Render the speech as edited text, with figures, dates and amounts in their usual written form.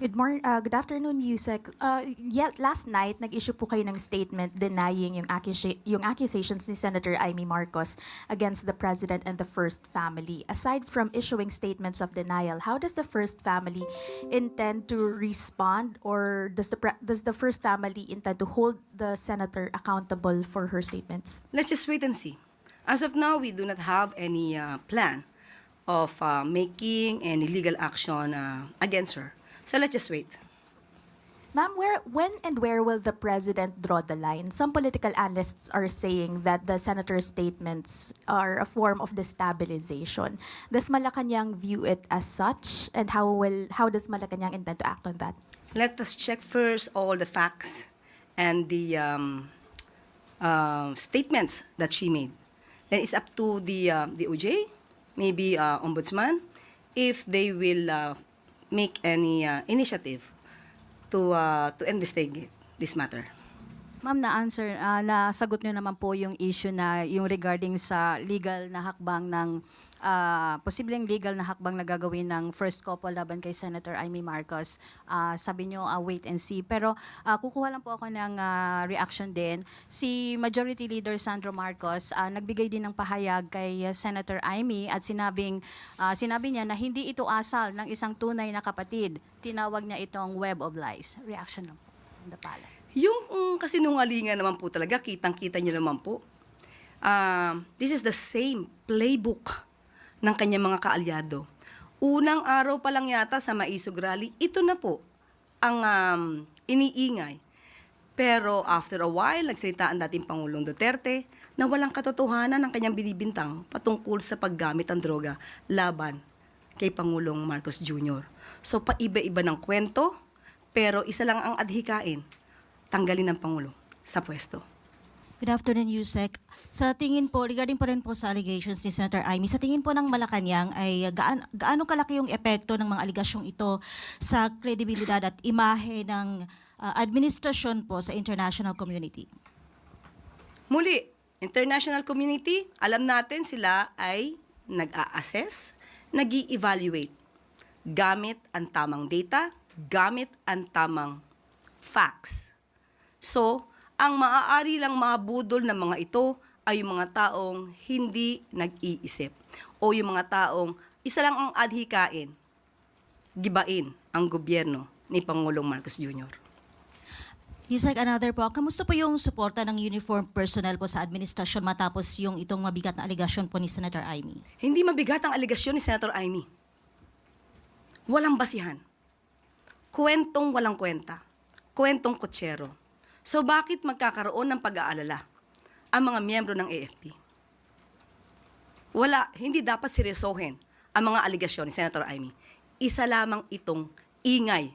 Good afternoon, Yusek. Last night, nag-issue po kayo ng statement denying yung accusations ni Senator Amy Marcos against the President and the First Family. Aside from issuing statements of denial, how does the First Family intend to respond, or does the First Family intend to hold the Senator accountable for her statements? Let's just wait and see. As of now, we do not have any plan of making any legal action against her. So let's just wait. Ma'am, when and where will the President draw the line? Some political analysts are saying that the Senator's statements are a form of destabilization. Does Malacanang view it as such? And how does Malacanang intend to act on that? Let us check first all the facts and the statements that she made. Then it's up to the OJ, maybe Ombudsman, if they will make any initiative to investigate this matter. Ma'am, nasagot niyo naman po yung issue na yung regarding sa legal na hakbang ng posibleng legal na hakbang na gagawin ng first couple laban kay Senator Amy Marcos. Sabi niyo wait and see. Pero kukuha lang po ako ng reaction din. Si Majority Leader Sandro Marcos nagbigay din ng pahayag kay Senator Amy at sinabi niya na hindi ito asal ng isang tunay na kapatid. Tinawag niya itong web of lies. Reaction lang po in the palace. Yung kasinungalingan naman po talaga, kitang-kita niyo naman po. This is the same playbook ng kanyang mga kaalyado. Unang araw pa lang yata sa Maisog Rally, ito na po ang iniingay. Pero after a while, nagsalita ang dating Pangulong Duterte na walang katotohanan ng kanyang binibintang patungkol sa paggamit ng droga laban kay Pangulong Marcos Jr. So paiba-iba ng kwento, pero isa lang ang adhikain, tanggalin ng Pangulo sa pwesto. Good afternoon, Yusek. Sa tingin po, regarding po rin po sa allegations ni Senator Amy, sa tingin po ng Malacanang ay gaano kalaki yung epekto ng mga aligasyong ito sa kredibilidad at imahe ng administrasyon po sa international community? Muli, international community, alam natin sila ay nag-a-assess, nag-i-evaluate gamit ang tamang data, gamit ang tamang facts. So, ang maaari lang mabudol ng mga ito ay yung mga taong hindi nag-iisip o yung mga taong isa lang ang adhikain, gibain ang gobyerno ni Pangulong Marcos Jr. Yusek, another po, kamusta po yung suporta ng uniform personnel po sa administrasyon matapos yung itong mabigat na aligasyon po ni Senator Amy? Hindi mabigat ang aligasyon ni Senator Amy. Walang basihan. Kwentong walang kwenta. Kwentong kutsero. So bakit magkakaroon ng pag-aalala ang mga miyembro ng AFP? Wala, hindi dapat seryosohin ang mga aligasyon ni Senator Amy. Isa lamang itong ingay